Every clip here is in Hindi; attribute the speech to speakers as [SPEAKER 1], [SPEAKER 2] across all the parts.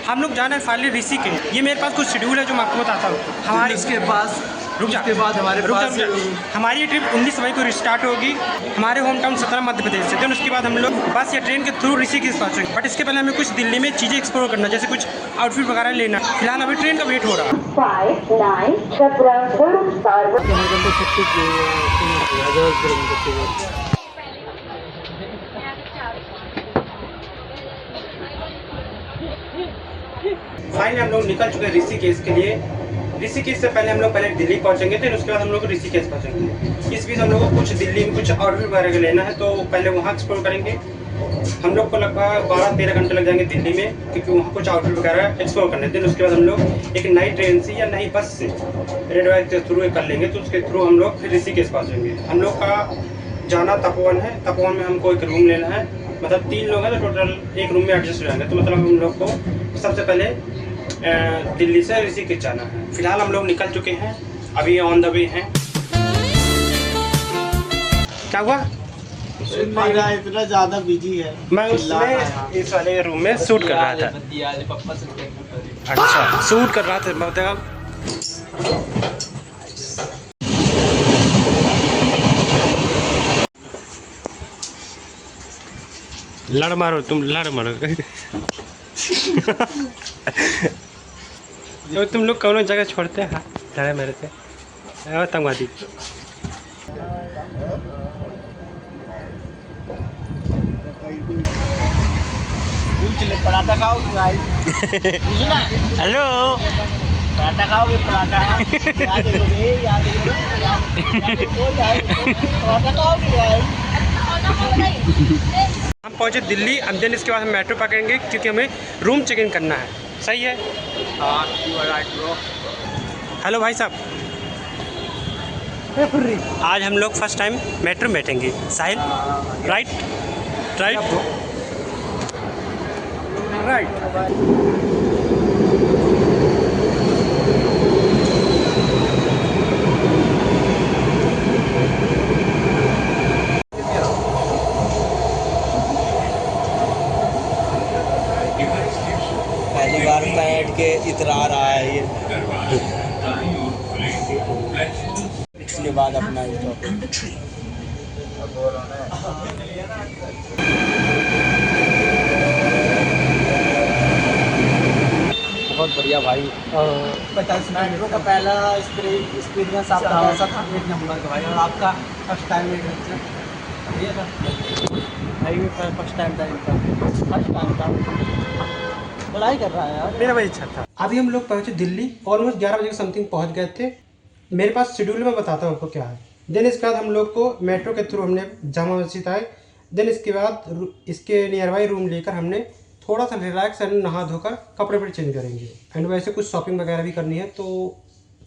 [SPEAKER 1] हम लोग जाना है फाइनली ऋषिकेश। ये मेरे पास कुछ शेड्यूल है जो मैं आपको बताता हूँ। हमारे
[SPEAKER 2] इसके पास
[SPEAKER 1] उसके
[SPEAKER 2] बाद हमारे पास
[SPEAKER 1] हमारी ये ट्रिप 19 मई को स्टार्ट होगी हमारे होम टाउन सतना मध्य प्रदेश से। देन उसके बाद हम लोग बस या ट्रेन के थ्रू ऋषिकेश पहुँचेंगे। बट इसके पहले हमें कुछ दिल्ली में चीज़ें एक्सप्लोर करना, जैसे कुछ आउटफिट वगैरह लेना। फिलहाल अभी ट्रेन का वेट हो रहा है। फाइनली हम लोग निकल चुके हैं ऋषिकेश के लिए। ऋषिकेश से पहले हम लोग दिल्ली पहुंचेंगे, फिर उसके बाद हम लोग ऋषिकेश पहुंचेंगे। इस बीच हम लोग को कुछ दिल्ली में कुछ आउटफिट वगैरह लेना है, तो पहले वहाँ एक्सप्लोर करेंगे। हम लोग को लगभग 12-13 घंटे लग जाएंगे दिल्ली में, क्योंकि वहाँ कुछ आउटफिट वगैरह एक्सप्लोर करने। देन उसके बाद हम लोग एक नई ट्रेन से या नई बस से रेड वाइट के थ्रू कर लेंगे, तो उसके थ्रू हम लोग फिर ऋषिकेश पहुँचेंगे। हम लोग का जाना तपोवन है। तपोवन में हमको एक रूम लेना है, मतलब 3 लोग हैं तो टोटल एक रूम में एडजस्ट हो जाएंगे। तो मतलब हम लोग को सबसे पहले दिल्ली से ऋषिकेश जाना है। फिलहाल हम लोग निकल चुके हैं, अभी ऑन द वे हैं। क्या हुआ?
[SPEAKER 2] इतना ज़्यादा बिजी है।
[SPEAKER 1] मैं उसमें इस वाले रूम में शूट कर रहा था। अच्छा, शूट कर रहा था मतलब। लड़ मारो, तुम लड़ मारो। तो तुम लोग कौन जगह छोड़ते हैं लड़े मेरे से तंगवादी।
[SPEAKER 2] पराठा खाओगे भाई?
[SPEAKER 1] हेलो,
[SPEAKER 2] पराठा खाओगे? पराठा
[SPEAKER 1] हम पहुंचे दिल्ली। अब देन इसके बाद हम मेट्रो पकड़ेंगे, क्योंकि हमें रूम चेक इन करना है। सही है? हेलो भाई साहब, आज हम लोग फर्स्ट टाइम मेट्रो में बैठेंगे। साहिल, राइट राइट राइट।
[SPEAKER 2] पहली बार बैठ के इतरा रहा है ये। इसके बाद अपना बहुत बढ़िया भाई। 50 मेट्रो का पहला एक्सपीरियंस आपका कैसा था? 1 नंबर का भाई। और आपका first time adventure first time था पढ़ाई कर रहा है यार।
[SPEAKER 1] मेरा भाई अच्छा था। अभी हम लोग पहुंचे दिल्ली, ऑलमोस्ट 11 बजे के समथिंग पहुंच गए थे। मेरे पास शेड्यूल में बताता हूँ आपको क्या है। देन इसके बाद हम लोग को मेट्रो के थ्रू हमने जामा मस्जिद आए। देन इसके बाद इसके नियर बाई रूम लेकर हमने थोड़ा सा रिलैक्स एंड नहा धोकर कपड़े पर चेंज करेंगे। एंड वैसे कुछ शॉपिंग वगैरह भी करनी है, तो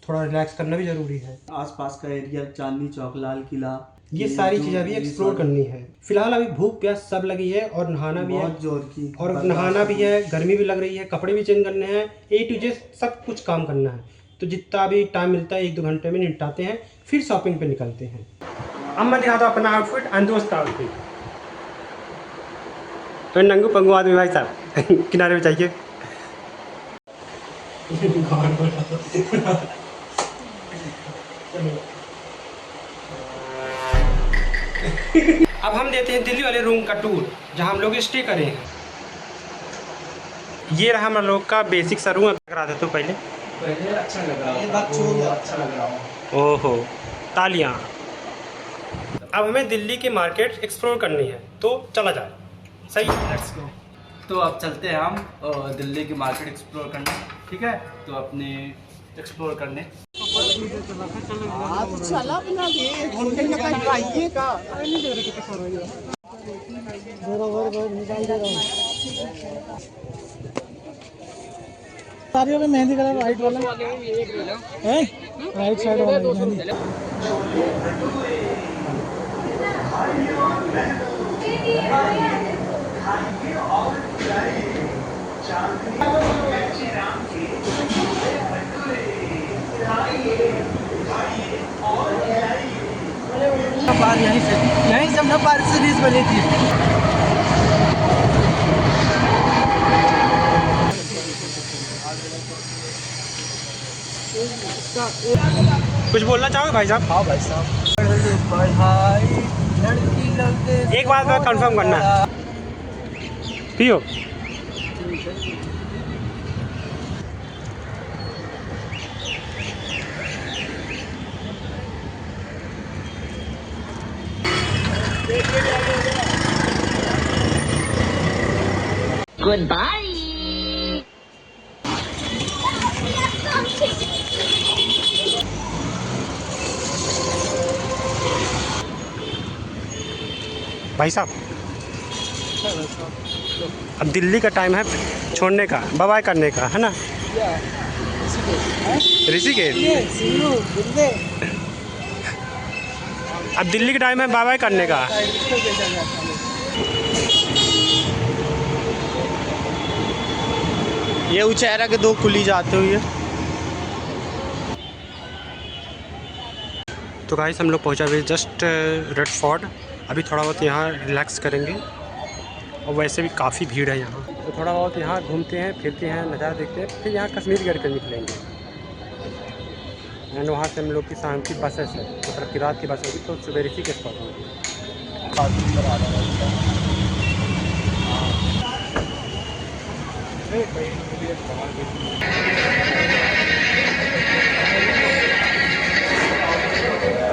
[SPEAKER 1] थोड़ा रिलैक्स करना भी ज़रूरी है।
[SPEAKER 2] आसपास का एरिया, चांदनी चौक, लाल किला,
[SPEAKER 1] ये सारी चीज़ें भी एक्सप्लोर करनी है। फिलहाल अभी भूख प्यास सब लगी है और नहाना भी है,
[SPEAKER 2] बहुत जोर की।
[SPEAKER 1] और नहाना भी है, गर्मी भी लग रही है, कपड़े भी चेंज करने हैं, A to Z सब कुछ काम करना है। तो जितना भी टाइम मिलता है 1-2 घंटे में निपटाते हैं, फिर शॉपिंग पे निकलते हैं। अब मैं दिखाता हूँ अपना आउटफिट, दोस्त का आउटफिट। तो नंगू पंगू आदमी भाई साहब किनारे में चाहिए। अब हम देते हैं दिल्ली वाले रूम का टूर, जहाँ हम लोग स्टे करें हैं। ये रहा हम लोग का बेसिक सा रूम। करा दे तो पहले
[SPEAKER 2] अच्छा लग रहा है। अच्छा लग रहा है।
[SPEAKER 1] ओहो, तालियां। अब हमें दिल्ली की मार्केट एक्सप्लोर करनी है, तो चला जाए। सही, लेट्स गो।
[SPEAKER 2] तो अब चलते हैं हम दिल्ली की मार्केट एक्सप्लोर करने। ठीक है, तो अपने एक्सप्लोर करने।
[SPEAKER 3] सारियों में मेहंदी कलर वाइट वाला है, राइट साइड वाला मेहंदी। यहीं से हमने पार्क सीरीज बनी थी।
[SPEAKER 1] कुछ बोलना चाहोगे भाई साहब?
[SPEAKER 2] हाँ भाई साहब, पढ़ाई लड़की लोग
[SPEAKER 1] एक बात मैं कंफर्म करना है, पियो।
[SPEAKER 4] Goodbye.
[SPEAKER 1] भाई साहब, अब दिल्ली का टाइम है छोड़ने का, बाय बाय करने का, है ना? ऋषिकेश। अब दिल्ली का टाइम है बाय बाय करने का।
[SPEAKER 2] ये उचैरा के 2 कुली जाते हुए।
[SPEAKER 1] तो गाइस हम लोग पहुंचा हुए जस्ट रेड फोर्ट। अभी थोड़ा बहुत यहाँ रिलैक्स करेंगे और वैसे भी काफ़ी भीड़ है यहाँ, तो थोड़ा बहुत यहाँ घूमते हैं, फिरते हैं, नज़ारा देखते हैं, फिर यहाँ कश्मीर गेट कर निकलेंगे। एंड वहाँ से हम लोग की शाम की बसेस है, मतलब कि रात की बस होगी, तो सुबह ऋषिकेश पहुँचेंगे।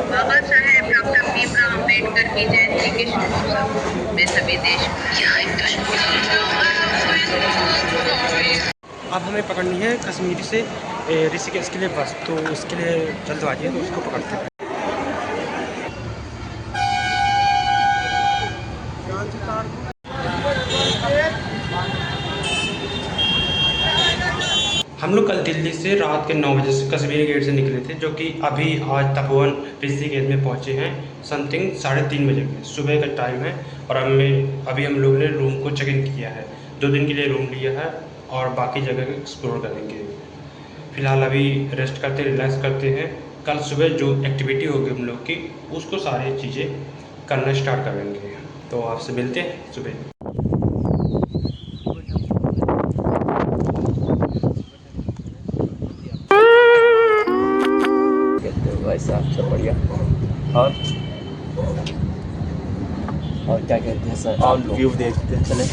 [SPEAKER 5] बाबा साहेब डॉक्टर भीमराव अम्बेडकर की जयंती के शुभ अवसर में सभी देश
[SPEAKER 1] अब हमें पकड़नी है कश्मीर से ऋषिकेश के लिए बस, तो उसके लिए जल्दबाजी है, तो उसको पकड़ते हैं। हम लोग कल दिल्ली से रात के 9 बजे से कश्मीर गेट से निकले थे, जो कि अभी आज तपोवन ऋषिकेश में पहुंचे हैं समथिंग 3:30 बजे के सुबह का टाइम है। और अभी हम लोग ने रूम को चेक इन किया है, 2 दिन के लिए रूम लिया है और बाकी जगह एक्सप्लोर करेंगे। फ़िलहाल अभी रेस्ट करते, रिलैक्स करते हैं। कल सुबह जो एक्टिविटी होगी हम लोग की, उसको सारी चीज़ें करना स्टार्ट करेंगे। तो आपसे मिलते हैं सुबह।
[SPEAKER 2] वैसा सब बढ़िया। और क्या कहते हैं सर, और व्यू देखते हैं, चले।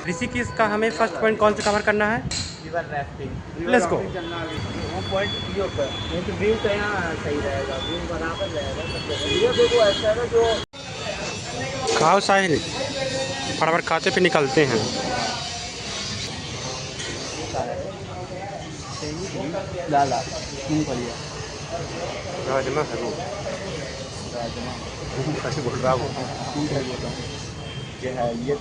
[SPEAKER 1] ऋषिकेश का हमें फर्स्ट पॉइंट कौन सा कवर करना है?
[SPEAKER 2] River rafting.
[SPEAKER 1] Let's go.
[SPEAKER 2] वो पॉइंट व्यू पर, नहीं तो व्यू तो यहाँ सही रहेगा, व्यू बराबर रहेगा सब जगह। ये देखो ऐसा है ना जो
[SPEAKER 1] खाओ साहिल, फटाफट खाते पे निकलते हैं।
[SPEAKER 2] लाला मूंगफली
[SPEAKER 1] राजमा है वो, कैसे बोल रहा वो?
[SPEAKER 2] ये है, ये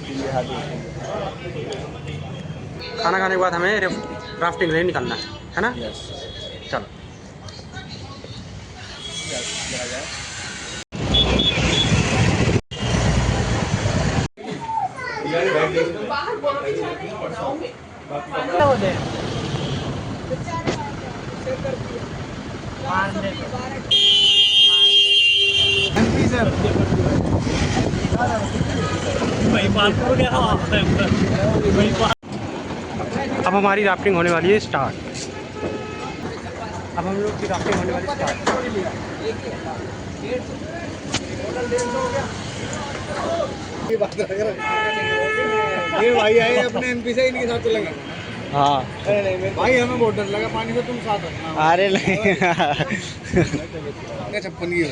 [SPEAKER 1] खाना खाने के बाद हमें राफ्टिंग के लिए निकलना है ना? चलो। अब हमारी राफ्टिंग होने वाली है स्टार्ट। अब हम लोग की राफ्टिंग होने वाली स्टार्ट।
[SPEAKER 3] ये भाई आए अपने एमपी से, इनके साथ चलेंगे।
[SPEAKER 2] हाँ
[SPEAKER 3] भाई हमें बहुत डर लगा पानी से, तुम साथ रखना।
[SPEAKER 2] अरे नहीं
[SPEAKER 3] छप्पन की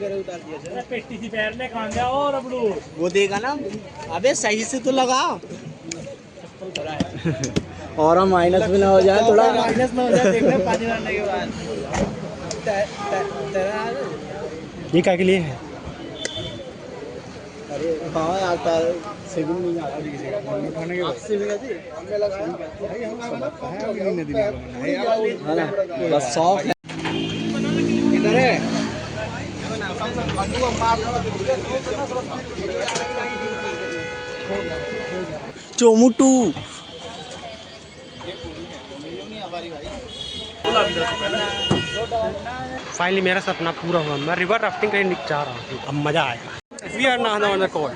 [SPEAKER 3] उतार दिया पेटी सी पैर ने कान दिया और अबड़ू
[SPEAKER 2] वो देगा ना। अबे सही से तो लगा और माइनस भी ना हो जाए, थोड़ा
[SPEAKER 3] माइनस ना हो जाए, देखना पानी मारने के बाद।
[SPEAKER 1] ये क्या के लिए है?
[SPEAKER 2] अरे हाँ यार, पैर सेविंग नहीं आ रही
[SPEAKER 3] उठाने के बाद
[SPEAKER 2] सेविंग आती
[SPEAKER 3] हमें लगा भाई हम है अभी नदी में
[SPEAKER 2] है ना, बस शौक है।
[SPEAKER 3] इधर है
[SPEAKER 2] चोमुटू
[SPEAKER 1] फाइनली मेरा सपना पूरा हुआ। मैं रिवर राफ्टिंग करने जा रहा हूँ, अब मज़ा आएगा। We are now on the call.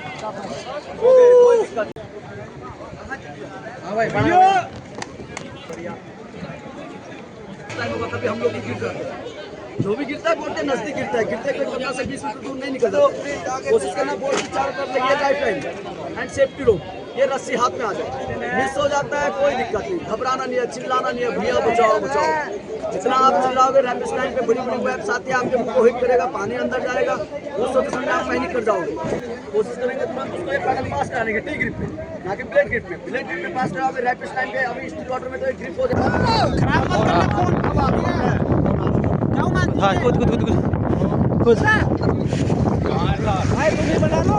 [SPEAKER 2] कभी हम लोग भी गिर जाते हैं, जो भी गिरता है बोलते नजदीक गिरता है, गिरते कोई 15 से 20 मीटर दूर नहीं निकल जाता। कोशिश करना बोर्ड की चारों तरफ लगी है लाइफ लाइन एंड सेफ्टी रोप, ये रस्सी हाथ में आ जाए, मिस हो जाता है कोई दिक्कत नहीं, घबराना नहीं है, चिल्लाना नहीं है, भैया बचाओ बचाओ। जितना आप चिल्लाओगे रैपिड लाइन पे बड़ी बड़ी वेब्स आती है, आपके मुंह को हिट करेगा, पानी अंदर जाएगा, उस वक्त में आप पैनिक कर जाओगे। कोशिश करेंगे तुरंत उसको एक पैडल पास कराने के टी ग्रिप पे, ना कि ब्लेड ग्रिप पे। ब्लेड ग्रिप पे पास कराओगे रैपिड लाइन पे, अभी स्टिल वाटर में तो एक ग्रिप हो जाएगा।
[SPEAKER 1] हाँ कूद कूद कूद कूद कूद।
[SPEAKER 2] भाई तुम ही बना लो।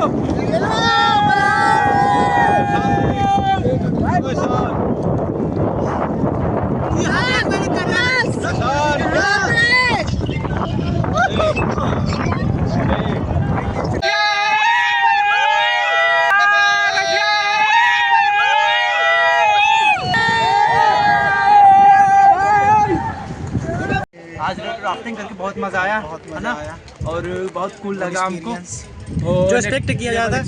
[SPEAKER 2] आज राफ्टिंग करके बहुत मजा आया, है ना? और बहुत कूल लगा हमको।
[SPEAKER 1] जो एक्सपेक्ट किया जाता है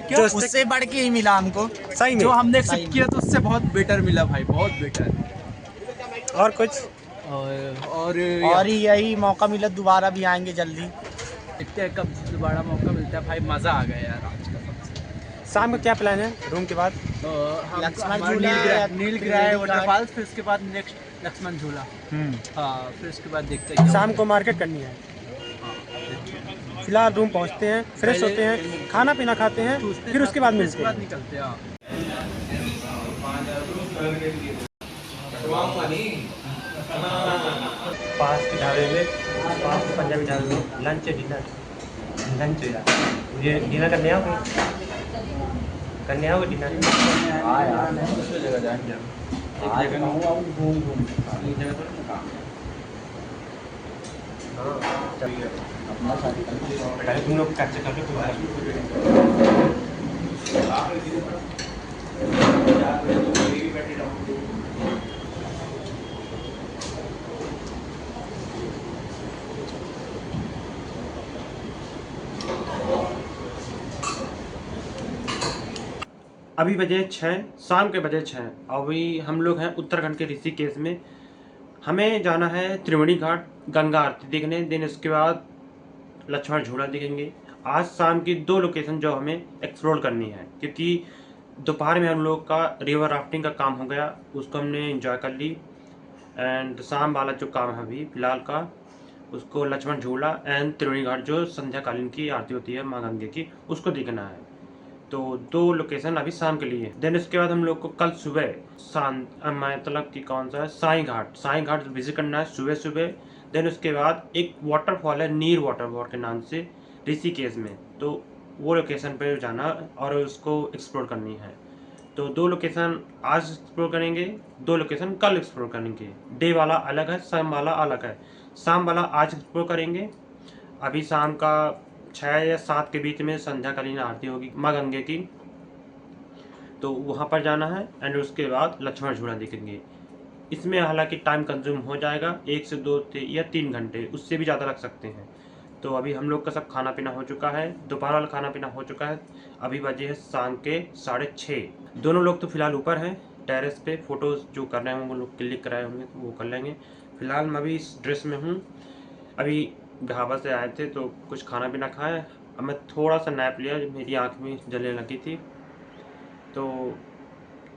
[SPEAKER 2] जो उससे बढ़ के ही मिला हमको,
[SPEAKER 1] सही में।
[SPEAKER 2] जो हमने एक्सेप्ट किया तो उससे बहुत बेटर मिला भाई, बहुत बेटर।
[SPEAKER 1] और कुछ
[SPEAKER 2] और
[SPEAKER 3] यही मौका मिला दोबारा भी आएंगे जल्दी।
[SPEAKER 2] देखते हैं कब दोबारा मौका मिलता है भाई, मजा आ गया यार आज का।
[SPEAKER 1] शाम का क्या प्लान है रूम के बाद?
[SPEAKER 2] लक्ष्मण झूला, नीलगिरी वाटरफॉल्स, फिर उसके बाद नेक्स्ट लक्ष्मण झूला। हाँ, फिर उसके बाद देखते हैं
[SPEAKER 1] शाम को मार्केट करनी है। फिलहाल रूम पहुंचते हैं, फ्रेश होते हैं, खाना पीना खाते हैं, फिर उसके बाद मिलते हैं।
[SPEAKER 2] निकलते हैं।
[SPEAKER 1] पास के ढाबे में, पास के पंजाबी ढाबे में लंच डिनर ये डिनर करने आओगे? करने आओगे डिनर?
[SPEAKER 2] हाँ यार, दूसरी जगह जाएंगे
[SPEAKER 1] पहले तुम लोग कैसे कर अभी बजे 6, शाम के बजे 6। अभी हम लोग हैं उत्तराखंड के ऋषिकेश में। हमें जाना है त्रिवेणी घाट गंगा आरती देखने, दिन उसके बाद लक्ष्मण झूला देखेंगे। आज शाम की 2 लोकेशन जो हमें एक्सप्लोर करनी है, क्योंकि दोपहर में हम लोग का रिवर राफ्टिंग का काम हो गया, उसको हमने एंजॉय कर ली। एंड शाम वाला जो काम है अभी फिलहाल का, उसको लक्ष्मण झूला एंड त्रिवेणी घाट जो संध्याकालीन की आरती होती है माँ गंगे की, उसको देखना है। तो 2 लोकेशन अभी शाम के लिए। देन उसके बाद हम लोग को कल सुबह मतलब कि कौन सा है, साईं घाट विजिट करना है सुबह सुबह। देन उसके बाद एक वाटरफॉल है नीर वाटरफॉल के नाम से ऋषिकेश में, तो वो लोकेशन पे जाना और उसको एक्सप्लोर करनी है। तो 2 लोकेशन आज एक्सप्लोर करेंगे, 2 लोकेशन कल एक्सप्लोर करेंगे। डे वाला अलग है, शाम वाला अलग है। शाम वाला आज एक्सप्लोर करेंगे। अभी शाम का 6 या 7 के बीच में संध्याकालीन आरती होगी माँ गंगे की, तो वहाँ पर जाना है। एंड उसके बाद लक्ष्मण झूला देखेंगे। इसमें हालांकि टाइम कंज्यूम हो जाएगा, 1 से 2 या 3 घंटे, उससे भी ज़्यादा लग सकते हैं। तो अभी हम लोग का सब खाना पीना हो चुका है, दोपहर वाला खाना पीना हो चुका है। अभी बजे है शाम के 6:30। दोनों लोग तो फिलहाल ऊपर हैं टेरेस पे, फोटोज़ जो कर रहे होंगे लोग क्लिक कराए होंगे तो वो कर लेंगे। फिलहाल मैं अभी इस ड्रेस में हूँ। अभी ढाबा से आए थे तो कुछ खाना पीना खाया। अब मैं थोड़ा सा नैप लिया, मेरी आँख में जलने लगी थी, तो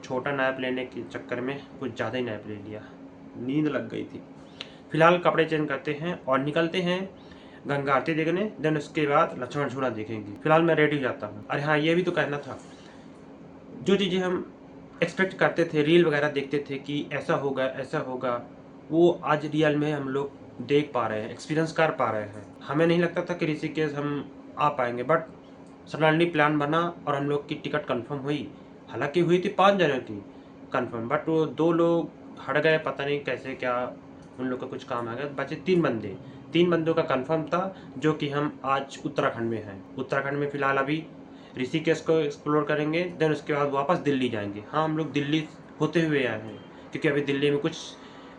[SPEAKER 1] छोटा नैप लेने के चक्कर में कुछ ज़्यादा ही नैप ले लिया, नींद लग गई थी। फिलहाल कपड़े चेंज करते हैं और निकलते हैं गंगा आरती देखने। देन उसके बाद लक्ष्मण झूला देखेंगे। फिलहाल मैं रेडी हो जाता हूँ। अरे हाँ, ये भी तो कहना था, जो चीज़ें हम एक्सपेक्ट करते थे, रील वगैरह देखते थे कि ऐसा होगा, वो आज रियल में हम लोग देख पा रहे हैं, एक्सपीरियंस कर पा रहे हैं। हमें नहीं लगता था कि ऋषिकेश हम आ पाएंगे, बट सडनली प्लान बना और हम लोग की टिकट कंफर्म हुई। हालांकि हुई थी 5 जनों की कंफर्म, बट वो 2 लोग हट गए, पता नहीं कैसे क्या उन लोग का कुछ काम आ गया, बचे 3 बंदे। 3 बंदों का कंफर्म था, जो कि हम आज उत्तराखंड में हैं। उत्तराखंड में फ़िलहाल अभी ऋषिकेश को एक्सप्लोर करेंगे। देन उसके बाद वापस दिल्ली जाएंगे। हाँ, हम लोग दिल्ली होते हुए आए हैं, क्योंकि अभी दिल्ली में कुछ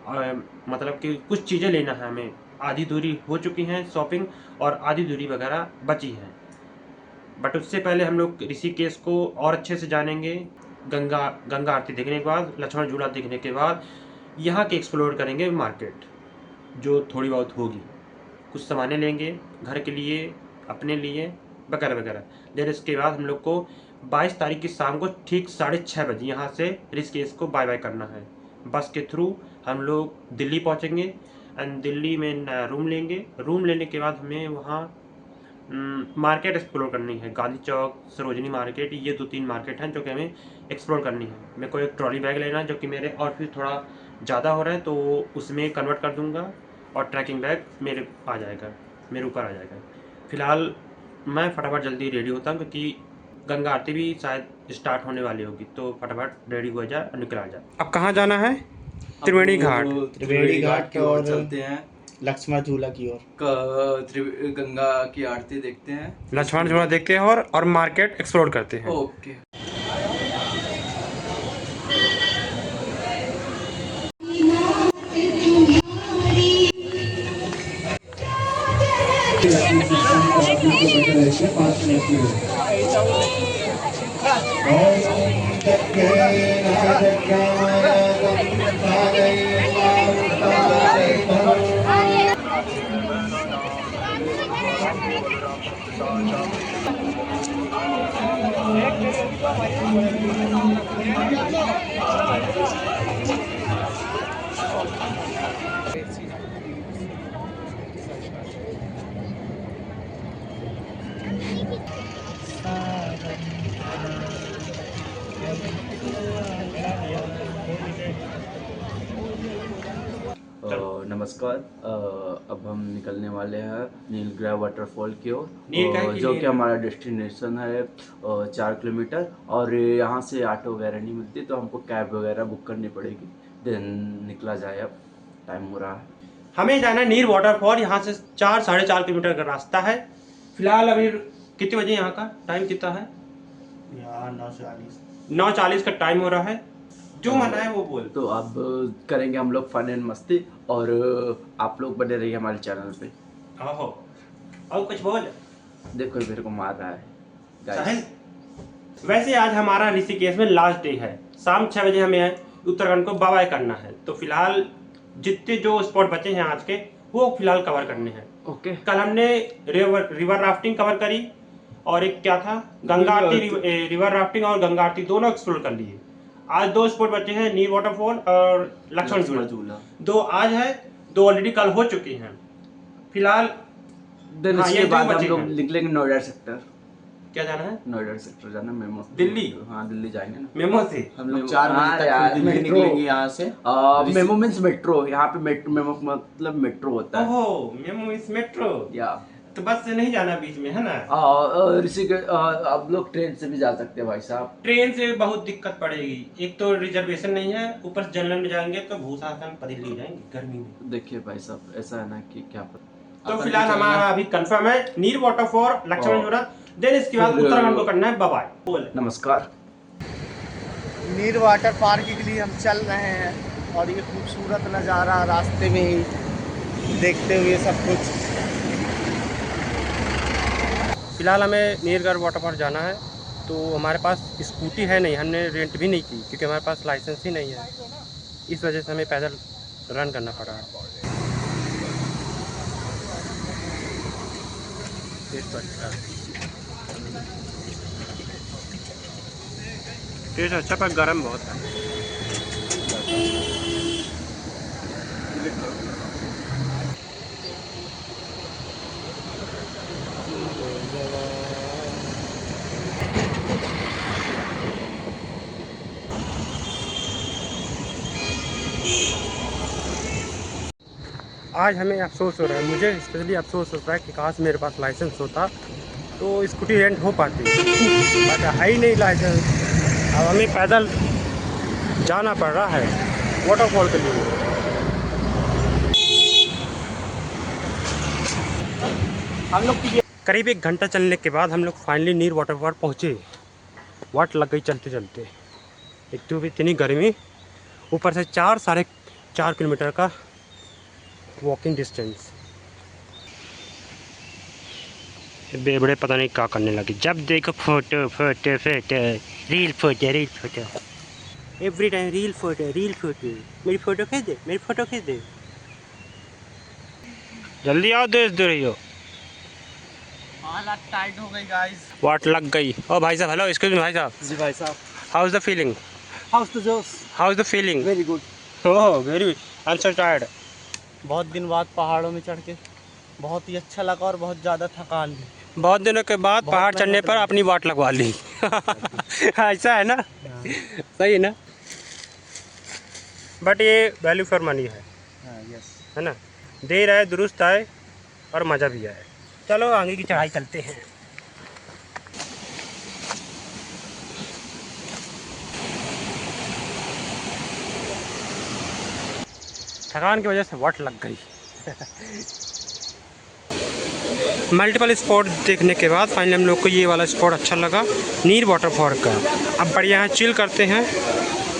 [SPEAKER 1] मतलब कि कुछ चीज़ें लेना है हमें, आधी दूरी हो चुकी हैं शॉपिंग और आधी दूरी वगैरह बची है। बट उससे पहले हम लोग ऋषिकेश को और अच्छे से जानेंगे। गंगा आरती देखने के बाद, लक्ष्मण झूला देखने के बाद यहाँ के एक्सप्लोर करेंगे मार्केट, जो थोड़ी बहुत होगी। कुछ सामानें लेंगे घर के लिए, अपने लिए वगैरह वगैरह। देन इसके बाद हम लोग को 22 तारीख की शाम को ठीक 6:30 बजे यहाँ से ऋषिकेश को बाय बाय करना है। बस के थ्रू हम लोग दिल्ली पहुँचेंगे एंड दिल्ली में रूम लेंगे। रूम लेने के बाद हमें वहाँ मार्केट एक्सप्लोर करनी है। गांधी चौक, सरोजनी मार्केट, ये 2-3 मार्केट हैं जो कि हमें एक्सप्लोर करनी है। मेरे को एक ट्रॉली बैग लेना है जो कि मेरे और फिर थोड़ा ज़्यादा हो रहा है, तो उसमें कन्वर्ट कर दूँगा और ट्रैकिंग बैग मेरे आ जाएगा, मेरे ऊपर आ जाएगा। फ़िलहाल मैं फटाफट जल्दी रेडी होता हूँ क्योंकि गंगा आरती भी शायद स्टार्ट होने वाली होगी, तो फटाफट रेडी हो जाए और निकल जाए। अब कहाँ जाना है? त्रिवेणी घाट।
[SPEAKER 6] त्रिवेणी घाट की ओर चलते हैं, लक्ष्मण झूला की ओर, गंगा की आरती देखते हैं,
[SPEAKER 1] लक्ष्मण झूला देखते हैं और मार्केट एक्सप्लोर करते हैं।
[SPEAKER 6] ओके। नमस्कार। अब हम निकलने वाले हैं नीलगिरी वाटरफॉल की ओर, जो कि हमारा डेस्टिनेशन है 4 किलोमीटर। और यहाँ से ऑटो वगैरह नहीं मिलती, तो हमको कैब वगैरह बुक करनी पड़ेगी। देन निकला जाए, अब टाइम हो रहा है।
[SPEAKER 1] हमें जाना है नीर वाटरफॉल। यहाँ से 4-4.5 किलोमीटर का रास्ता है। फिलहाल अभी कितने बजे यहाँ का टाइम कितना है?
[SPEAKER 6] यहाँ 9:40
[SPEAKER 1] 9:40 का टाइम हो रहा है। जो मना है वो बोल।
[SPEAKER 6] तो अब करेंगे हम लोग फन एंड मस्ती, और आप लोग बने रहिए हमारे चैनल पे।
[SPEAKER 1] आहो, और कुछ बोल।
[SPEAKER 6] देखो मेरे को मार रहा है
[SPEAKER 1] साहिल। वैसे आज हमारा ऋषिकेश में लास्ट डे है। शाम 6 बजे हमें उत्तराखंड को बाय बाय करना है। तो फिलहाल जितने जो स्पॉट बचे हैं आज के, वो फिलहाल कवर करने हैं।
[SPEAKER 6] ओके।
[SPEAKER 1] कल हमने रिवर राफ्टिंग कवर करी, और एक क्या था, गंगा आरती। रिवर राफ्टिंग और गंगा आरती दोनों एक्सप्लोर कर लिए। आज 2 स्पॉट बचे हैं, नीर वाटरफॉल और लक्ष्मण झूला। 2 आज है, 2 ऑलरेडी कल हो चुकी हैं। फिलहाल
[SPEAKER 6] इसके बाद हम लोग निकलेंगे नोएडा सेक्टर।
[SPEAKER 1] क्या जाना है?
[SPEAKER 6] नोएडा सेक्टर जाना, मेमो
[SPEAKER 1] दिल्ली।
[SPEAKER 6] हाँ, दिल्ली जाएंगे ना
[SPEAKER 1] मेमो से।
[SPEAKER 6] हम लोग 4 बजे तक दिल्ली निकलेंगे यहाँ से। मेमो मीन्स मेट्रो, यहाँ पे मेमो मतलब मेट्रो होता है।
[SPEAKER 1] ओहो, मेमो इस मेट्रो।
[SPEAKER 6] या
[SPEAKER 1] तो बस से नहीं जाना बीच में, है ना?
[SPEAKER 6] ऋषिकेश आप लोग ट्रेन से भी जा सकते हैं भाई साहब।
[SPEAKER 1] ट्रेन से बहुत दिक्कत पड़ेगी। एक तो रिजर्वेशन नहीं है, ऊपर से जनरल में जाएंगे तो भूषासन पदिल्ली जाएंगे गर्मी में।
[SPEAKER 6] देखिए भाई साहब, ऐसा है ना कि क्या पता।
[SPEAKER 1] तो फिलहाल हमारा अभी कंफर्म है नीर वाटरफॉल, लक्ष्मण झूला। देन इसके बाद उत्तराखंड को करना है बाय बाय।
[SPEAKER 6] नमस्कार।
[SPEAKER 2] नीर वाटर पार्क के लिए हम चल रहे हैं, और ये खूबसूरत नज़ारा रास्ते में ही देखते हुए सब कुछ।
[SPEAKER 1] फिलहाल हमें नीरगढ़ वाटर पार्क जाना है, तो हमारे पास स्कूटी है नहीं, हमने रेंट भी नहीं की क्योंकि हमारे पास लाइसेंस ही नहीं है। इस वजह से हमें पैदल रन करना पड़ा है। टेस्ट अच्छा पर गर्म बहुत है। आज हमें अफसोस हो रहा है, मुझे स्पेशली अफसोस होता है कि काश मेरे पास लाइसेंस होता तो स्कूटी रेंट हो पाती, बट है ही नहीं लाइसेंस। अब हमें पैदल जाना पड़ रहा है वाटरफॉल के लिए। हम लोग करीब 1 घंटा चलने के बाद हम लोग फाइनली नीर वाटरफॉल पहुँचे। वाट लग गई चलते चलते। एक तो भी इतनी गर्मी, ऊपर से 4 साढ़े 4 किलोमीटर का वॉकिंग डिस्टेंस। बेबड़े पता नहीं क्या करने लगे, जब देखो photo photo photo, reel photo reel photo, every time reel photo reel photo. मेरी फ़ोटो खींच दे, मेरी फ़ोटो खींच दे, जल्दी आओ, देश दे रही हो।
[SPEAKER 2] हालत टाइट हो गई गाइस।
[SPEAKER 1] वाट लग गई। ओ भाई साहब, हेलो, एक्सक्यूज मी भाई साहब,
[SPEAKER 2] जी भाई साहब।
[SPEAKER 1] How is the feeling?
[SPEAKER 2] How's to josh.
[SPEAKER 1] How is the feeling?
[SPEAKER 2] Very good.
[SPEAKER 1] Oh very, I am so tired.
[SPEAKER 2] बहुत दिन बाद पहाड़ों में चढ़ के बहुत ही अच्छा लगा और बहुत ज़्यादा थकान भी।
[SPEAKER 1] बहुत दिनों के बाद
[SPEAKER 2] बहुत
[SPEAKER 1] पहाड़ चढ़ने
[SPEAKER 2] मेहनत
[SPEAKER 1] पर
[SPEAKER 2] है।
[SPEAKER 1] अपनी वाट लगवा ली। ऐसा है ना, सही है ना, बट ये वैल्यू फॉर मनी है,
[SPEAKER 2] यस।
[SPEAKER 1] है ना, देर आए दुरुस्त आए और मज़ा भी आए। चलो आगे की चढ़ाई चलते हैं। थकान की वजह से वाट लग गई। मल्टीपल स्पॉट देखने के बाद फाइनली हम लोग को ये वाला स्पॉट अच्छा लगा, नीर वाटरफॉल का। अब बढ़िया यहाँ चिल करते हैं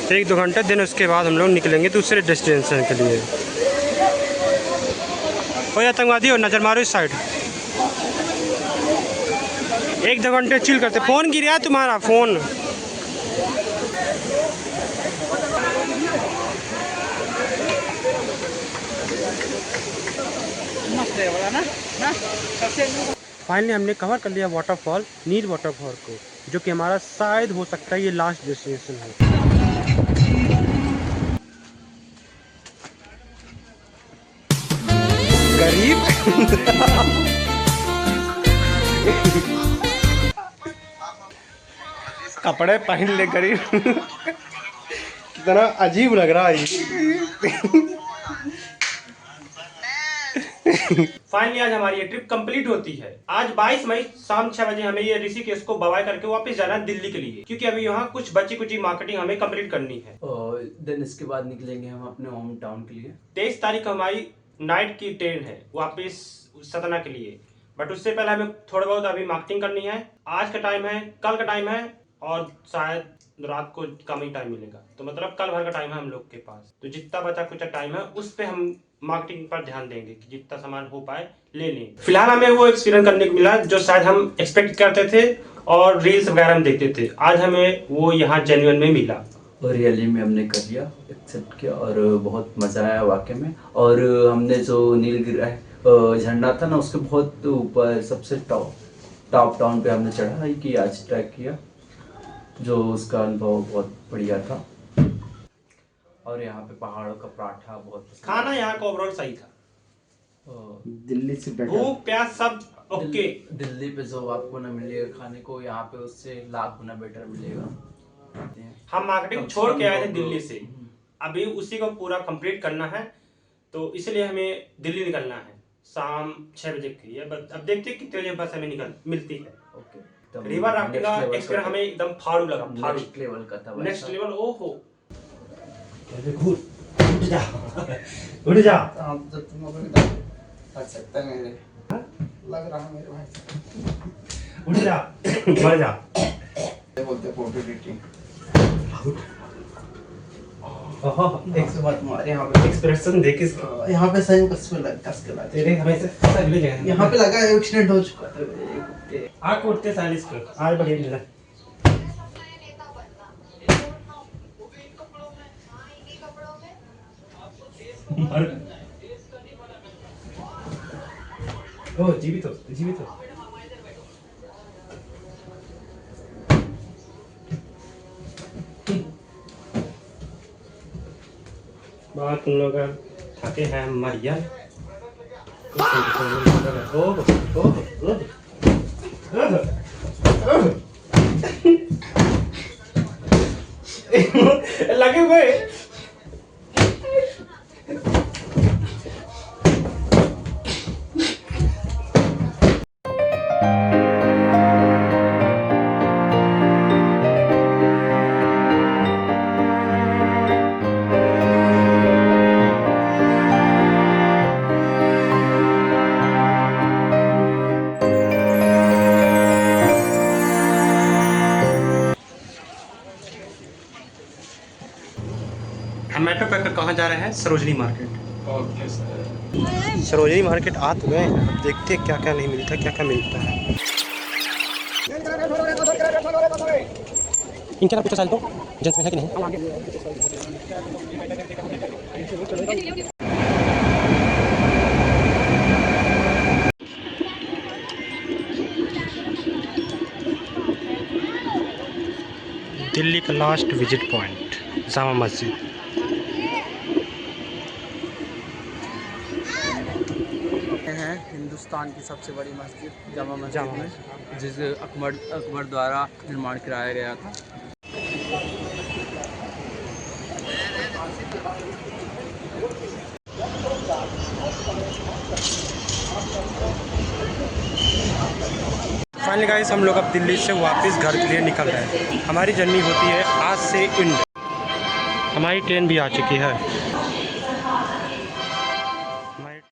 [SPEAKER 1] 1-2 घंटे, दिन उसके बाद हम लोग निकलेंगे दूसरे डेस्टिनेशन के लिए। हो या आतंकवादी हो, नज़र मारो इस साइड। 1-2 घंटे चिल करते। फ़ोन गिर गया तुम्हारा फ़ोन। फाइनली हमने कवर कर लिया वाटरफॉल, नीर वाटरफॉल को, जो कि हमारा शायद हो सकता है ये लास्ट डेस्टिनेशन है। गरीब। कपड़े पहन ले गरीब। कितना अजीब लग रहा है ये। फाइनली आज हमारी ये ट्रिप कंप्लीट होती है। आज 22 मई शाम 6 बजे हमें ये ऋषिकेश को बवाई करके वापस जाना है दिल्ली के लिए, क्योंकि अभी यहाँ कुछ बची कुछ मार्केटिंग हमें कंप्लीट करनी है।
[SPEAKER 6] और देन इसके बाद निकलेंगे हम अपने होम टाउन के लिए।
[SPEAKER 1] 23 तारीख हमारी नाइट की ट्रेन है वापस सतना के लिए, बट उससे पहले हमें थोड़ा बहुत अभी मार्केटिंग करनी है। आज का टाइम है, कल का टाइम है, और शायद रात को कम ही टाइम मिलेगा, तो मतलब कल भर का टाइम है हम लोग के पास। तो जितना बचा कुछ टाइम है उस पे हम मार्केटिंग पर ध्यान देंगे कि जितना सामान हो पाए ले लें। फिलहाल हमें वो एक्सपीरियंस करने को मिला जो शायद हम एक्सपेक्ट करते थे और रील्स वगैरह में देखते थे, आज हमें वो यहाँ जेन्युइन में मिला
[SPEAKER 6] और रियली में हमने कर लिया, एक्सेप्ट किया, और बहुत मज़ा आया वाकई में। और हमने जो नीलगिरी झंडा था ना, उसके बहुत ऊपर सबसे टॉप टाउन पे हमने चढ़ाई की, आज ट्रैक किया, जो उसका अनुभव बहुत बढ़िया था। और यहाँ पे पहाड़ों का पराठा बहुत पसंद।
[SPEAKER 1] खाना यहाँ का ओवरऑल सही था,
[SPEAKER 2] दिल्ली से
[SPEAKER 1] भूख प्यास सब ओके।
[SPEAKER 6] दिल्ली पे जो आपको ना मिलेगा खाने को, यहाँ पे उससे लाख गुना बेटर मिलेगा।
[SPEAKER 1] हम मार्केटिंग छोड़ के आए थे दिल्ली से, अभी उसी को पूरा कंप्लीट करना है, तो इसलिए हमें दिल्ली निकलना है शाम 6 बजे के लिए। अब देखते हैं कितने बजे बस हमें मिलती है।
[SPEAKER 6] ओके,
[SPEAKER 1] रिवर राफ्टिंग का एक्सपीरियंस हमें एकदम फाड़ू लगा, फाड़ू
[SPEAKER 6] नेक्स्ट लेवल का था,
[SPEAKER 1] नेक्स्ट लेवल। ओहो उठ जा, उठ जा।
[SPEAKER 2] कर सकता है मेरे, लग रहा मेरे भाई।
[SPEAKER 1] उठ जा, बढ़ जा।
[SPEAKER 2] बोलते फोटो एडिटिंग।
[SPEAKER 1] ओहो
[SPEAKER 2] एक से बात मारे यहाँ पे
[SPEAKER 1] एक्सप्रेशन देख इसका,
[SPEAKER 2] यहाँ पे सही कस पे लग कस के लगा
[SPEAKER 1] तेरे हमेशा सब ले जाएंगे।
[SPEAKER 2] यहाँ पे लगा है, एक्सीडेंट हो चुका था।
[SPEAKER 1] आग उठते सालिस को आज बढ़िया मिला। ओ जीवित हो, जीवित हो। बात तुम लोग थके हैं मरिया। लगे हुए हम मेट्रो पकड़ कहाँ जा रहे हैं? Sarojini market.
[SPEAKER 6] Okay sir.
[SPEAKER 1] Sarojini market आ तो गए हैं, अब देखते हैं क्या क्या नहीं मिलता, क्या क्या मिलता है। इनके पूछो साल तो जेंट्स में है कि नहीं? दिल्ली का last visit point Jama Masjid.
[SPEAKER 7] है हिंदुस्तान की सबसे बड़ी मस्जिद जामा मस्जिद में, जिसे अकबर द्वारा निर्माण कराया गया था।
[SPEAKER 1] फाइनली गाइस हम लोग अब दिल्ली से वापस घर के लिए निकल रहे हैं। हमारी जर्नी होती है आज से इंडिया। हमारी ट्रेन भी आ चुकी है।